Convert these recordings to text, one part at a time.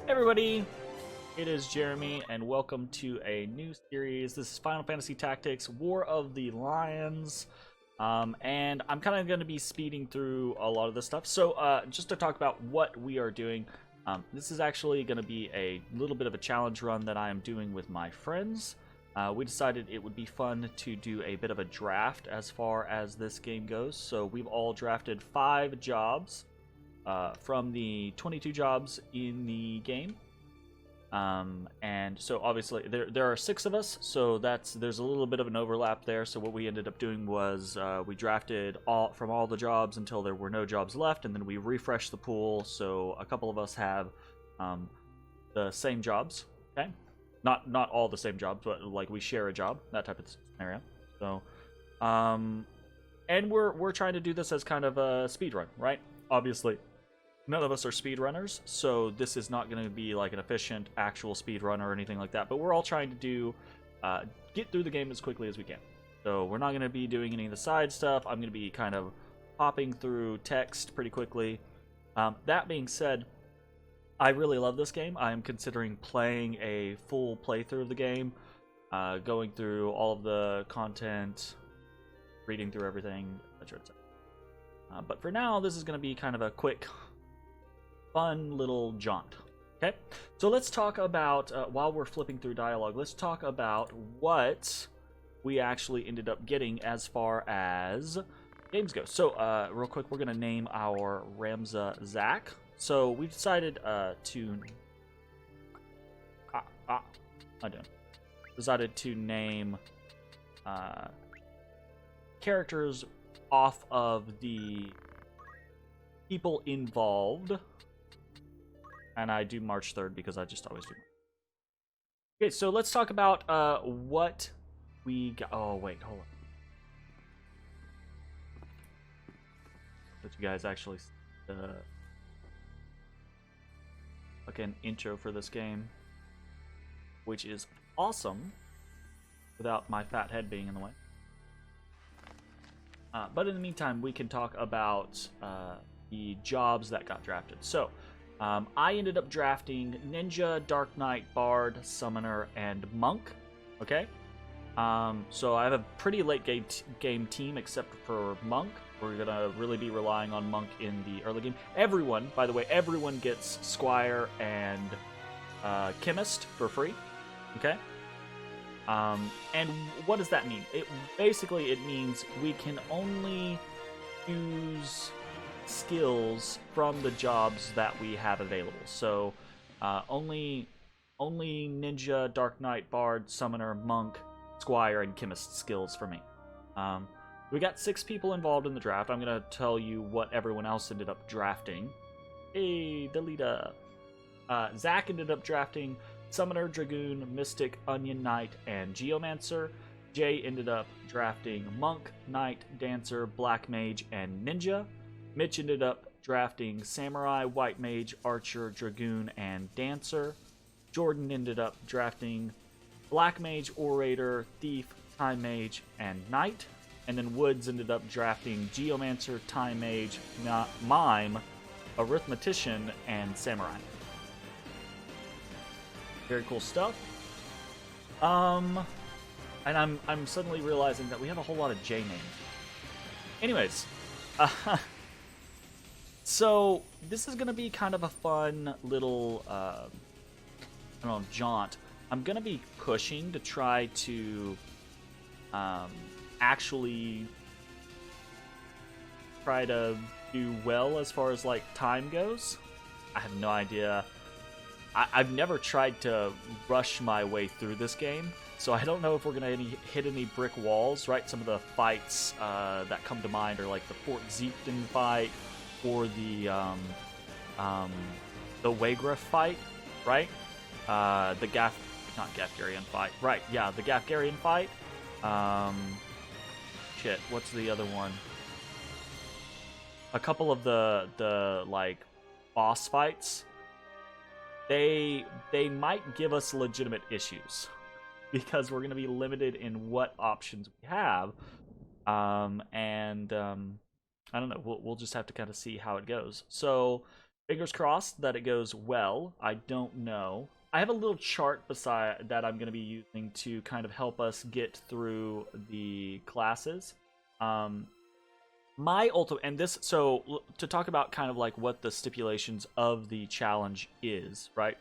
Everybody, it is Jeremy, and welcome to a new series. This is Final Fantasy Tactics: War of the Lions, and I'm kind of going to be speeding through a lot of this stuff. So, just to talk about what we are doing, this is actually going to be a little bit of a challenge run that I am doing with my friends. We decided it would be fun to do a bit of a draft as far as this game goes. So we've all drafted 5 jobs from the 22 jobs in the game. And so obviously there are 6 of us, so there's a little bit of an overlap there. So what we ended up doing was we drafted from all the jobs until there were no jobs left, and then we refreshed the pool, so a couple of us have the same jobs. Okay, not all the same jobs, but like we share a job, that type of scenario. So and we're trying to do this as kind of a speed run, right? Obviously none of us are speedrunners, so this is not going to be like an efficient actual speed run or anything like that, but we're all trying to do get through the game as quickly as we can. So we're not going to be doing any of the side stuff. I'm going to be kind of hopping through text pretty quickly. That being said, I really love this game. I am considering playing a full playthrough of the game, going through all of the content, reading through everything, etc. But for now, this is going to be kind of a quick, fun little jaunt. Okay, so let's talk about, while we're flipping through dialogue, let's talk about what we actually ended up getting as far as games go. So real quick, we're going to name our Ramza Zach. So we decided decided to name characters off of the people involved. And I do March 3rd because I just always do. Okay, so let's talk about what we got. Oh, wait, hold on. Let you guys actually see like an intro for this game, which is awesome without my fat head being in the way. But in the meantime, we can talk about the jobs that got drafted. So I ended up drafting Ninja, Dark Knight, Bard, Summoner, and Monk. Okay? So I have a pretty late game team except for Monk. We're going to really be relying on Monk in the early game. Everyone, by the way, everyone gets Squire and Chemist for free. Okay? And what does that mean? Basically, it means we can only use skills from the jobs that we have available. So only Ninja, Dark Knight, Bard, Summoner, Monk, Squire, and Chemist skills for me. We got 6 people involved in the draft. I'm going to tell you what everyone else ended up drafting. Hey, Delita. Zach ended up drafting Summoner, Dragoon, Mystic, Onion Knight, and Geomancer. Jay ended up drafting Monk, Knight, Dancer, Black Mage, and Ninja. Mitch ended up drafting Samurai, White Mage, Archer, Dragoon, and Dancer. Jordan ended up drafting Black Mage, Orator, Thief, Time Mage, and Knight. And then Woods ended up drafting Geomancer, Time Mage, Mime, Arithmetician, and Samurai. Very cool stuff. And I'm suddenly realizing that we have a whole lot of J names. Anyways, so this is gonna be kind of a fun little I don't know, jaunt. I'm gonna be pushing to try to actually try to do well as far as like time goes. I have no idea. I've never tried to rush my way through this game, so I don't know if we're gonna hit any brick walls, right? Some of the fights that come to mind are like the Fort Zeepton fight, or the Waygriff fight, right? The not Gafgarian fight, right? Yeah, the Gafgarian fight. Shit, what's the other one? A couple of the like boss fights. They might give us legitimate issues because we're going to be limited in what options we have, and I don't know. We'll just have to kind of see how it goes. So Fingers crossed that it goes well. I don't know. I have a little chart beside that I'm going to be using to kind of help us get through the classes. My ultimate, and this, so to talk about kind of like what the stipulations of the challenge is, right?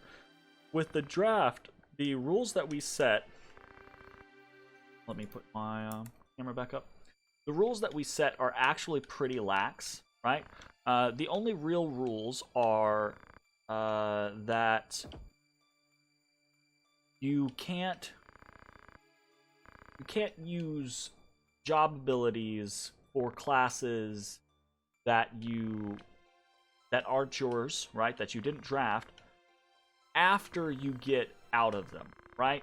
With the draft, the rules that we set, let me put my camera back up. The rules that we set are actually pretty lax, right? The only real rules are that you can't use job abilities for classes that aren't yours, right? That you didn't draft after you get out of them, right?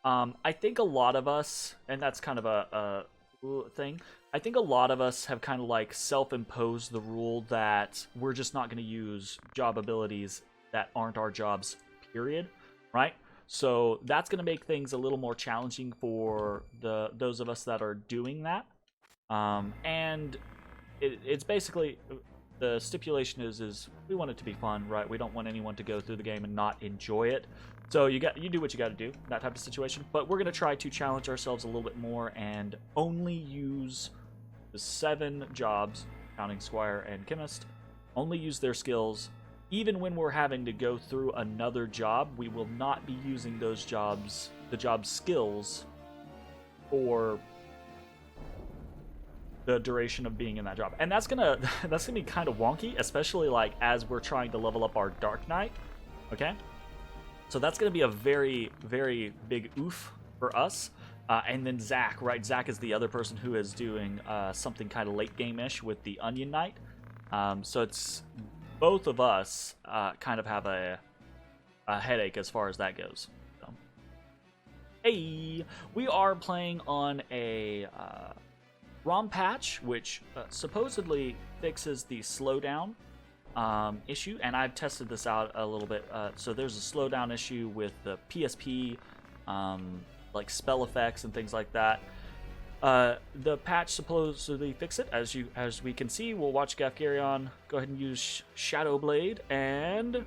I think a lot of us, and that's kind of a thing, I think a lot of us have kind of like self-imposed the rule that we're just not going to use job abilities that aren't our jobs, period, right? So that's going to make things a little more challenging for those of us that are doing that. And it's basically, the stipulation is we want it to be fun, right? We don't want anyone to go through the game and not enjoy it. So you do what you got to do, that type of situation. But we're going to try to challenge ourselves a little bit more and only use the 7 jobs, counting Squire and Chemist, only use their skills. Even when we're having to go through another job, we will not be using those jobs, the job skills, for the duration of being in that job. And that's gonna be kind of wonky, especially like as we're trying to level up our Dark Knight. Okay, so that's gonna be a very, very big oof for us. And then Zach, right? Zach is the other person who is doing something kind of late game-ish with the Onion Knight. So it's both of us kind of have a headache as far as that goes. So, hey, we are playing on a ROM patch, which supposedly fixes the slowdown issue, and I've tested this out a little bit. So there's a slowdown issue with the PSP, like spell effects and things like that. The patch supposedly fix it. As we can see, we'll watch Gafgarion go ahead and use Shadow Blade, and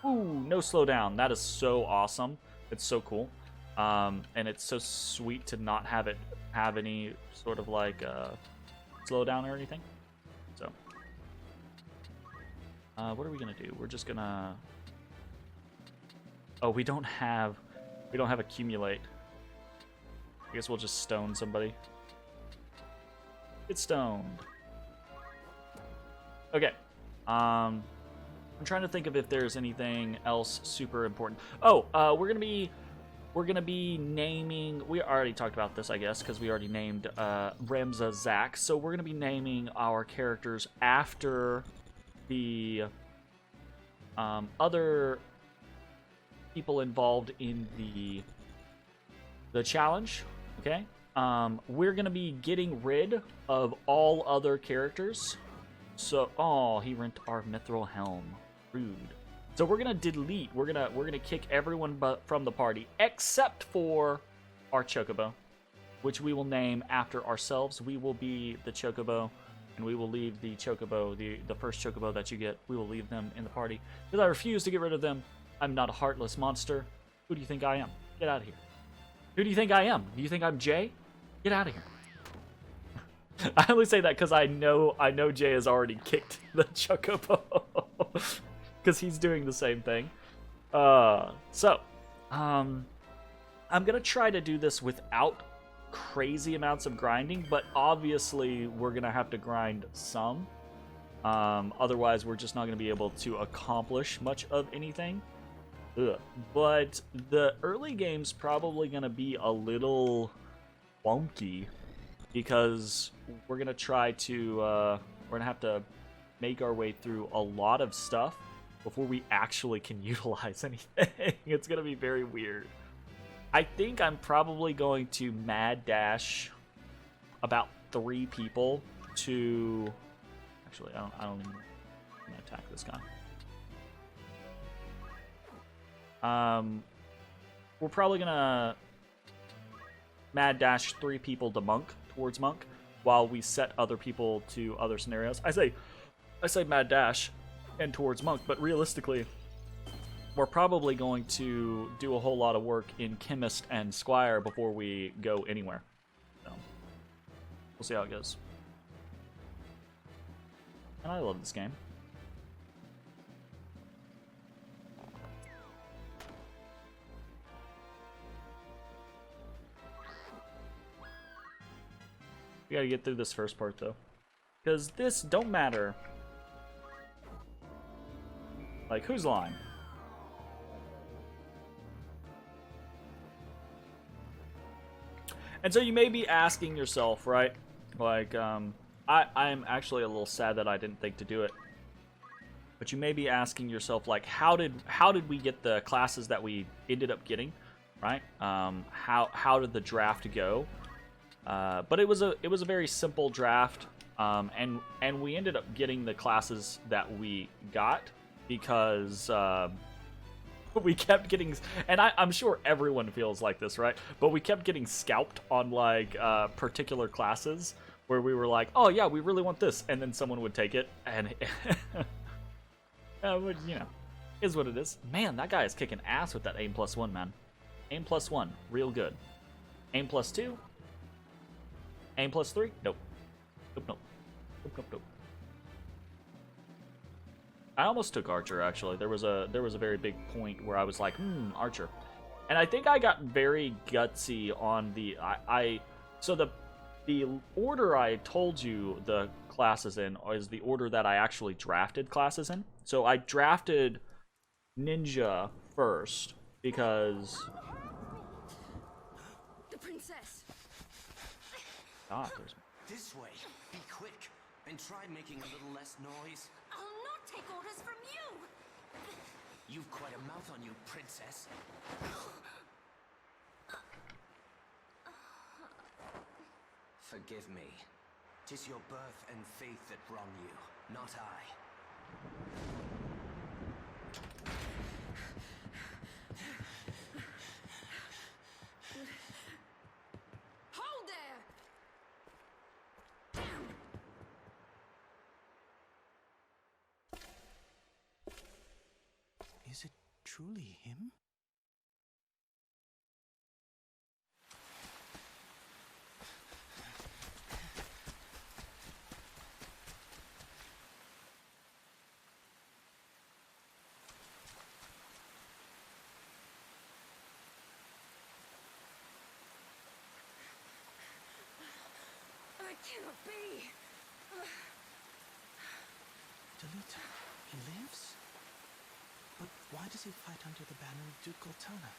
ooh, no slowdown. That is so awesome. It's so cool, and it's so sweet to not have it have any sort of like slowdown or anything. So, what are we gonna do? We're just gonna. Oh, we don't have accumulate. I guess we'll just stone somebody. Get stoned. Okay. I'm trying to think of if there's anything else super important. Oh, we're gonna be naming. We already talked about this, I guess, because we already named Ramza Zach. So we're gonna be naming our characters after the other people involved in the challenge. Okay, we're gonna be getting rid of all other characters. So, oh, he rent our mithril helm. Rude. So we're gonna delete. We're gonna kick everyone from the party except for our chocobo, which we will name after ourselves. We will be the chocobo, and we will leave the chocobo, the first chocobo that you get. We will leave them in the party because I refuse to get rid of them. I'm not a heartless monster. Who do you think I am? Get out of here. Who do you think I am? Do you think I'm Jay? Get out of here. I only say that because I know Jay has already kicked the chocobo because he's doing the same thing. I'm gonna try to do this without crazy amounts of grinding, but obviously we're gonna have to grind some. Otherwise, we're just not gonna be able to accomplish much of anything. Ugh. But the early game's probably going to be a little wonky because we're going to try to, we're going to have to make our way through a lot of stuff before we actually can utilize anything. It's going to be very weird. I think I'm probably going to mad dash about 3 people to, actually, I don't even, I'm going to attack this guy. We're probably gonna mad dash 3 people to towards Monk, while we set other people to other scenarios. I say mad dash, and towards Monk. But realistically, we're probably going to do a whole lot of work in Chemist and Squire before we go anywhere. So, we'll see how it goes. And I love this game. We gotta get through this first part, though. Because this don't matter. Like, who's lying? And so you may be asking yourself, right? Like, I'm actually a little sad that I didn't think to do it. But you may be asking yourself, like, how did we get the classes that we ended up getting, right? How did the draft go? But it was a very simple draft, and we ended up getting the classes that we got because we kept getting, and I'm sure everyone feels like this, right? But we kept getting scalped on like particular classes where we were like, oh yeah, we really want this, and then someone would take it, and you know, is what it is. Man, that guy is kicking ass with that aim +1, man. Aim +1, real good. Aim +2. Aim +3? Nope. Nope. I almost took Archer, actually. There was a very big point where I was like, Archer. And I think I got very gutsy on the so the order I told you the classes in is the order that I actually drafted classes in. So I drafted Ninja first because the princess. Ah, there's... This way. Be quick and try making a little less noise. I'll not take orders from you. You've quite a mouth on you, princess. Forgive me. 'Tis your birth and faith that wrong you, not I. Hold there! Is it truly him? It cannot be. Delita, he lives? But why does he fight under the banner of Duke Goltana?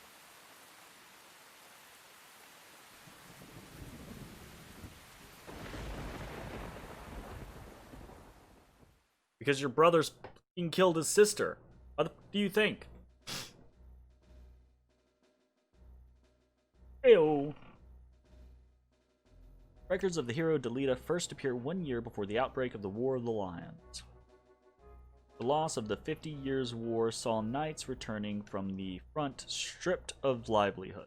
Because your brother's f***ing killed his sister. What do you think? Heyo. Records of the hero Delita first appear 1 year before the outbreak of the War of the Lions. The loss of the 50 Years' War saw knights returning from the front stripped of livelihood.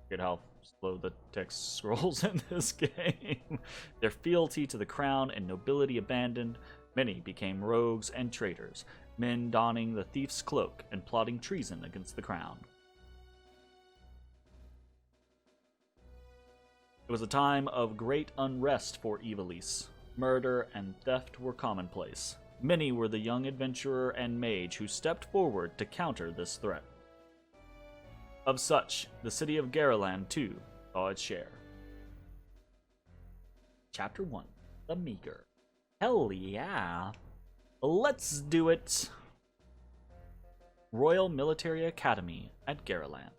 Look at how slow the text scrolls in this game. Their fealty to the crown and nobility abandoned, many became rogues and traitors, men donning the thief's cloak and plotting treason against the crown. It was a time of great unrest for Ivalice. Murder and theft were commonplace. Many were the young adventurer and mage who stepped forward to counter this threat. Of such, the city of Garaland, too, saw its share. Chapter 1. The Meager. Hell yeah! Let's do it! Royal Military Academy at Garaland.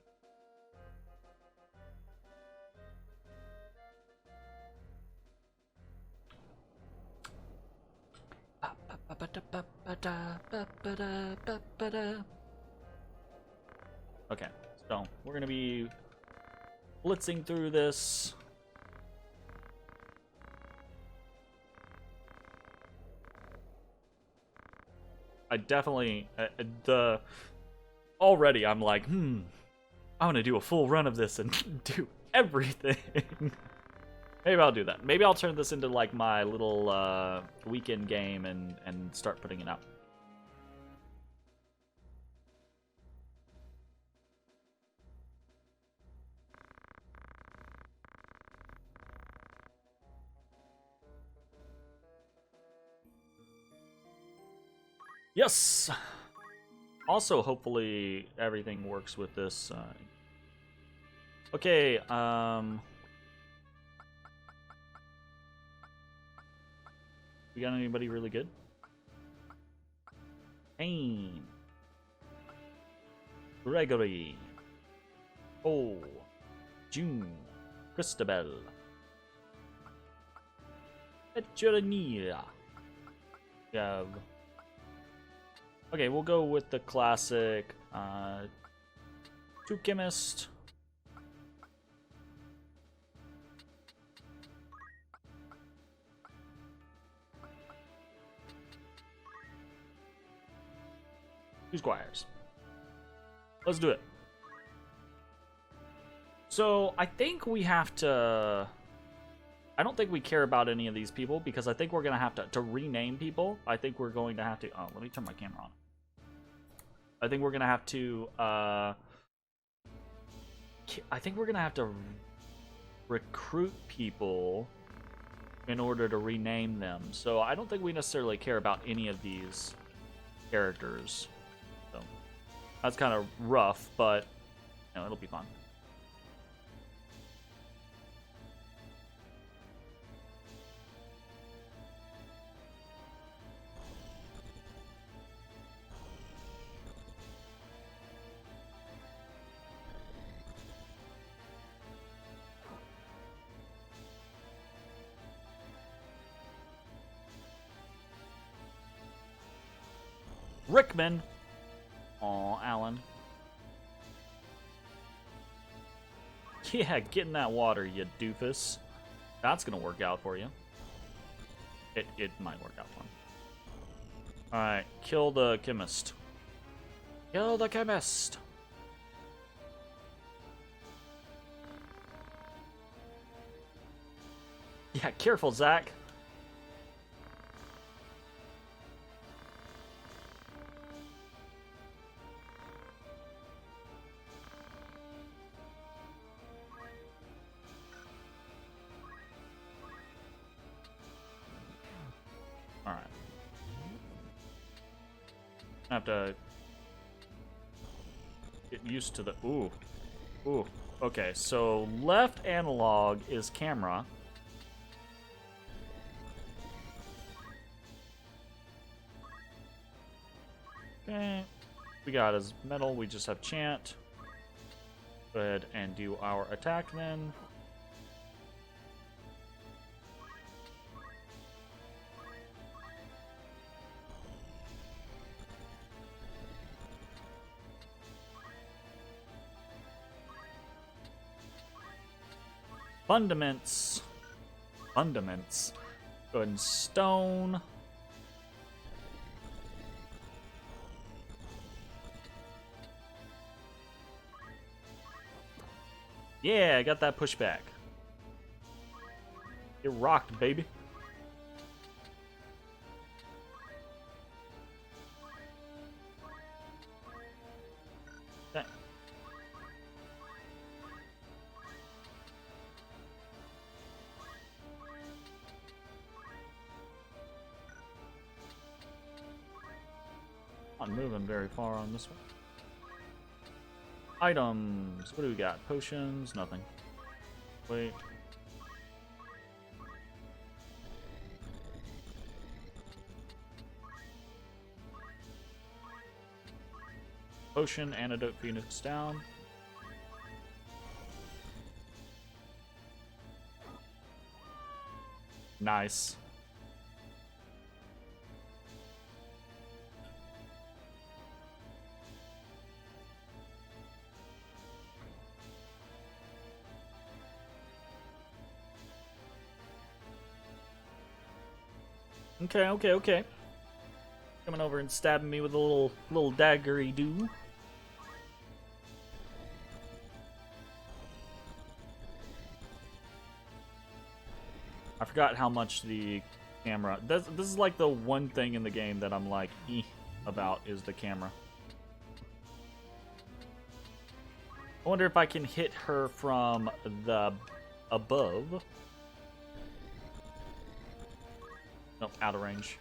Okay, so we're gonna be blitzing through this. I definitely already I'm like, I'm gonna do a full run of this and do everything. Maybe I'll do that. Maybe I'll turn this into like my little weekend game and start putting it out. Yes! Also, hopefully, everything works with this. Okay, we got anybody really good? Pain. Gregory. Oh. June. Christabel. Petronilla. We have... Okay, we'll go with the classic. Two chemist. Two squires. Let's do it. So, I think we have to... I don't think we care about any of these people, because I think we're going to have to rename people. I think we're going to have to... Oh, let me turn my camera on. I think we're going to have to... I think we're going to have to recruit people in order to rename them. So, I don't think we necessarily care about any of these characters. So, that's kind of rough, but, you know, it'll be fun. Rickman. Aw, Alan. Yeah, get in that water, you doofus. That's gonna work out for you. It might work out for him. Alright, kill the chemist. Kill the chemist! Yeah, careful, Zach. Alright. I have to get used to the... Ooh. Ooh. Okay, so left analog is camera. Okay. We got his metal. We just have chant. Go ahead and do our attack then. Fundaments. Fundaments. Go ahead and stone. Yeah, I got that pushback. Get rocked, baby. Okay. Not moving very far on this one. Items. What do we got? Potions? Nothing. Wait. Potion, antidote, Phoenix down. Nice. Okay. Coming over and stabbing me with a little daggery do. I forgot how much the camera... This is like the one thing in the game that I'm like, about, is the camera. I wonder if I can hit her from the above. Nope, out of range.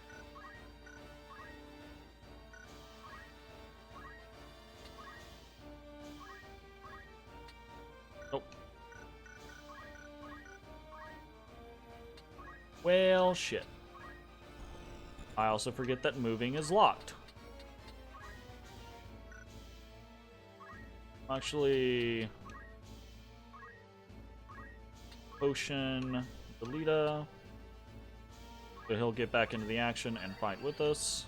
Well, shit. I also forget that moving is locked. Actually... Potion, Delita. So he'll get back into the action and fight with us.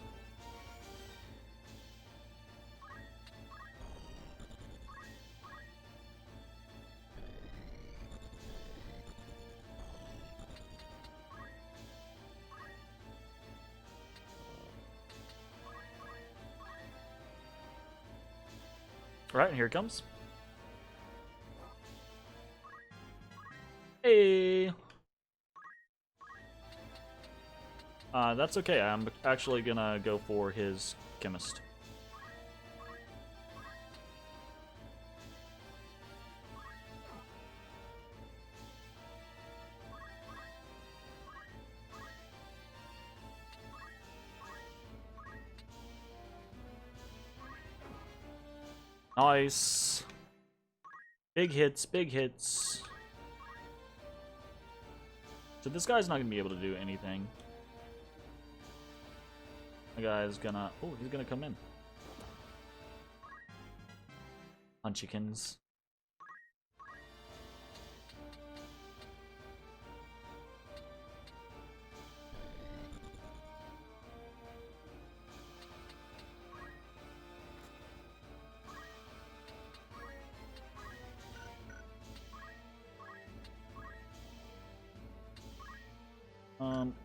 Right, here it comes. Hey! That's okay. I'm actually gonna go for his chemist. Nice. Big hits, big hits. So this guy's not gonna be able to do anything. The guy's gonna... Oh, he's gonna come in. Punchikins.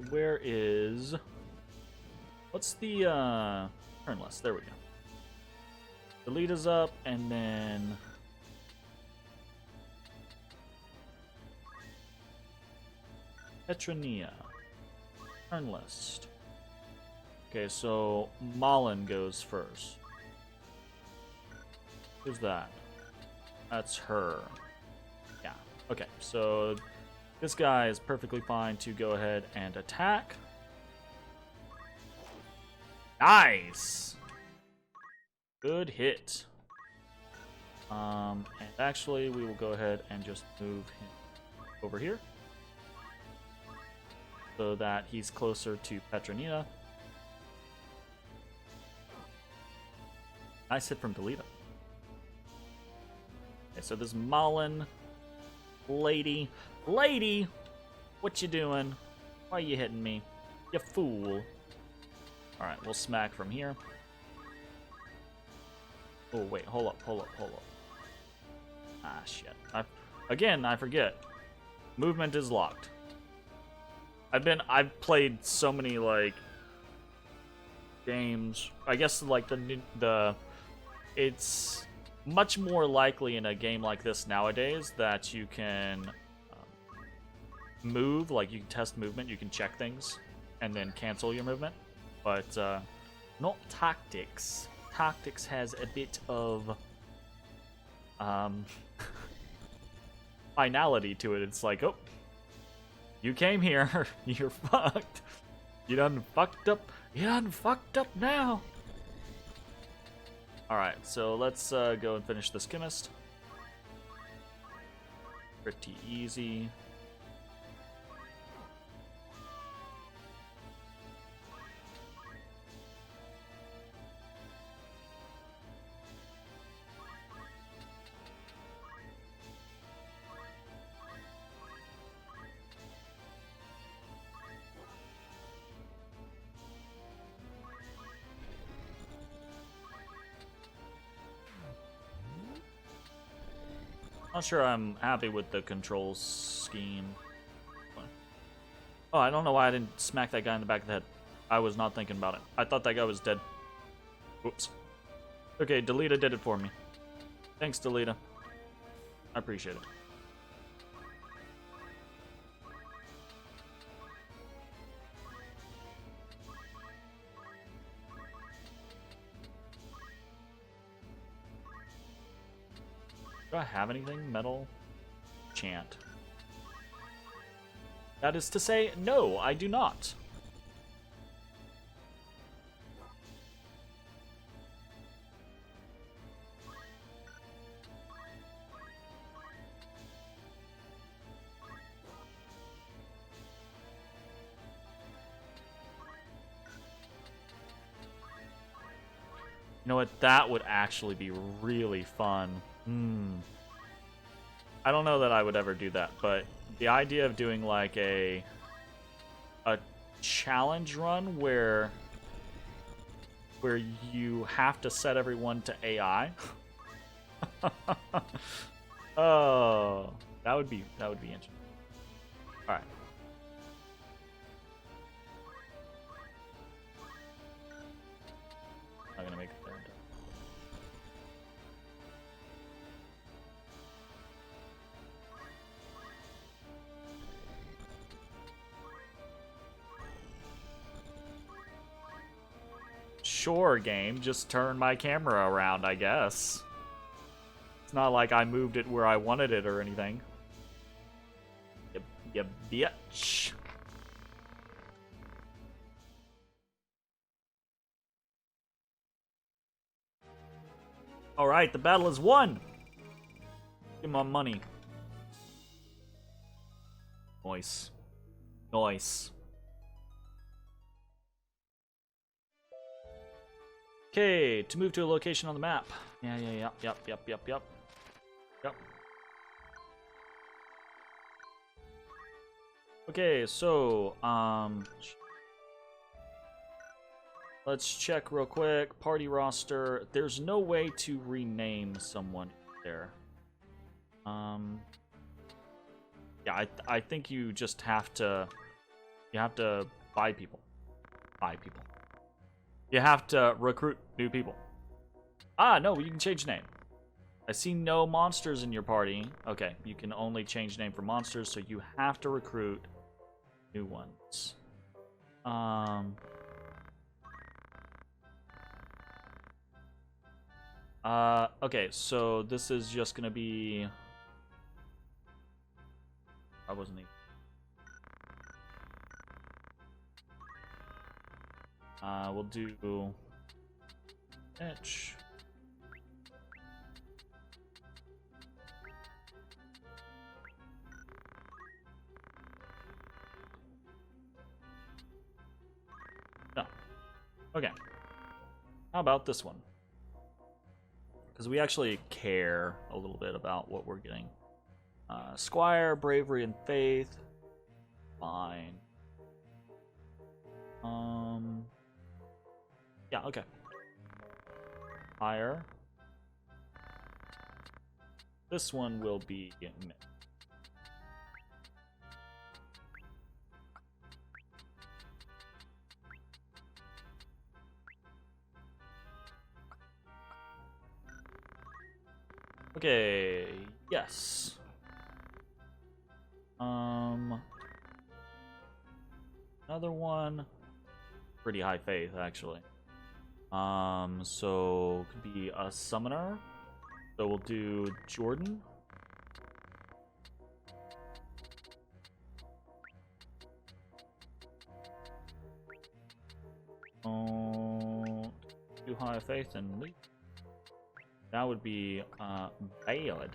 Where is... What's the, turn list? There we go. Delete is up, and then... Petronia. Turn list. Okay, so Malin goes first. Who's that? That's her. Yeah. Okay, so this guy is perfectly fine to go ahead and attack. Nice! Good hit. And actually, we will go ahead and just move him over here so that he's closer to Petronina. Nice hit from Delita. Okay, so this Malin lady, what you doing? Why are you hitting me? You fool. Alright, we'll smack from here. Oh, wait, hold up. Ah, shit. I forget. Movement is locked. I've played so many, like, games. I guess, like, it's much more likely in a game like this nowadays that you can move, like, you can test movement, you can check things, and then cancel your movement. But not tactics. Tactics has a bit of finality to it. It's like, oh, you came here, you're fucked. You done fucked up. You done fucked up now. All right, so let's go and finish this chemist. Pretty easy. Not sure I'm happy with the control scheme. Oh, I don't know why I didn't smack that guy in the back of the head. I was not thinking about it. I thought that guy was dead. Whoops. Okay, Delita did it for me. Thanks, Delita. I appreciate it. Do I have anything? Metal? Chant. That is to say, no, I do not. You know what? That would actually be really fun. I don't know that I would ever do that, but the idea of doing like a challenge run where you have to set everyone to AI. Oh, that would be interesting. All right. Not gonna make it there. Sure, game. Just turn my camera around, I guess. It's not like I moved it where I wanted it or anything. You bitch. Alright, the battle is won! Give my money. Nice. Nice. Okay, to move to a location on the map. Yep. Okay, so, let's check real quick. Party roster. There's no way to rename someone there. Yeah, I think you just have to... You have to buy people. You have to recruit new people. Ah, no, you can change name. I see no monsters in your party. Okay, you can only change name for monsters, so you have to recruit new ones. Okay, so this is just gonna be... I wasn't even... we'll do... Etch. No. Okay. How about this one? Because we actually care a little bit about what we're getting. Squire, bravery, and faith. Fine. Yeah, okay. Higher. This one will be mid. Okay, yes. Another one. Pretty high faith, actually. So could be a summoner. So we'll do Jordan. Too high faith and leap. That would be bad.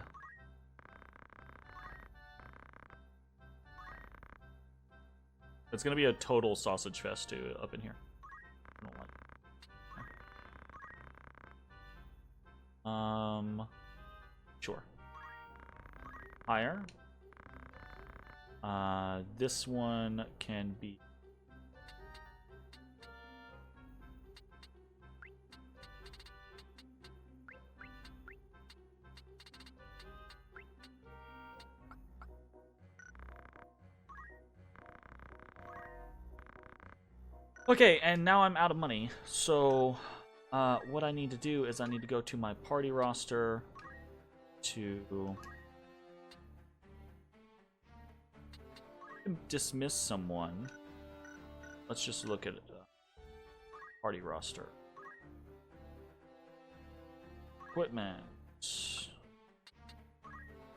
It's gonna be a total sausage fest too up in here. I don't like it. Sure. Higher. This one can be... Okay, and now I'm out of money, so what I need to do is I need to go to my party roster to dismiss someone. Let's just look at party roster. Equipment.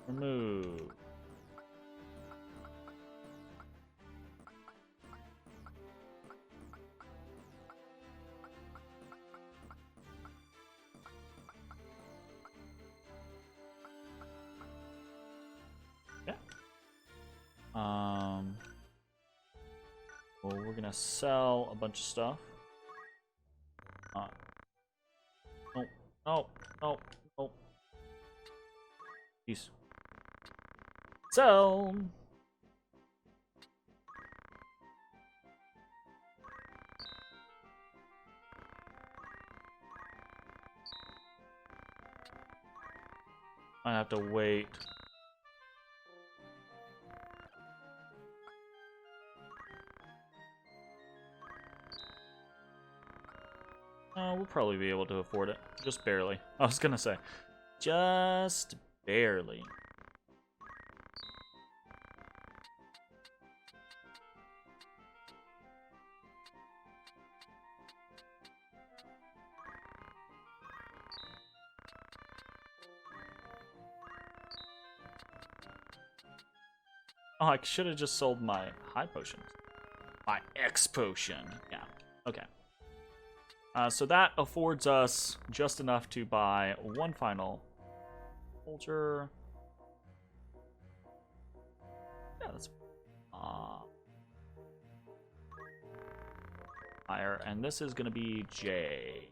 Remove. Well, we're gonna sell a bunch of stuff. Oh, oh, oh. Peace. So... I have to wait. We'll probably be able to afford it. Just barely. I was gonna say. Just barely. Oh, I should have just sold my high potions. My X potion. Yeah. Okay. So that affords us just enough to buy one final soldier. Yeah, that's higher, and this is gonna be J.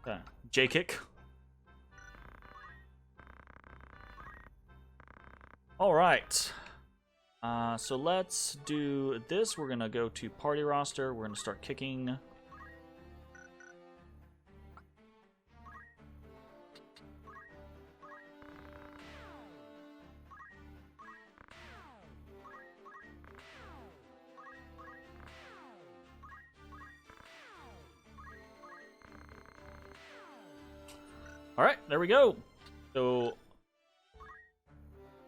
Okay. J kick. All right. So let's do this. We're gonna go to party roster. We're gonna start kicking. All right, there we go. So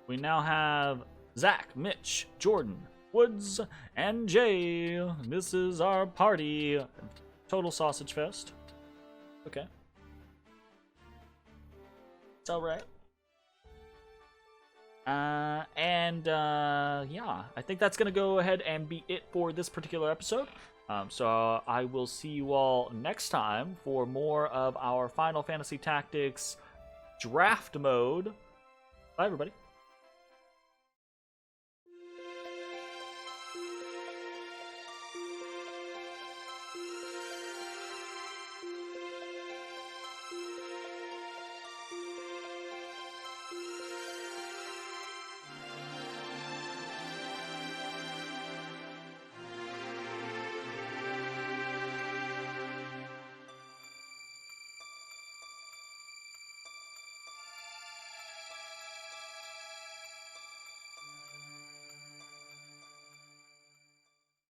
we now have Zach, Mitch, Jordan, Woods, and Jay. This is our party. Total sausage fest. Okay. It's all right. Yeah, I think that's gonna go ahead and be it for this particular episode. So I will see you all next time for more of our Final Fantasy Tactics draft mode. Bye, everybody.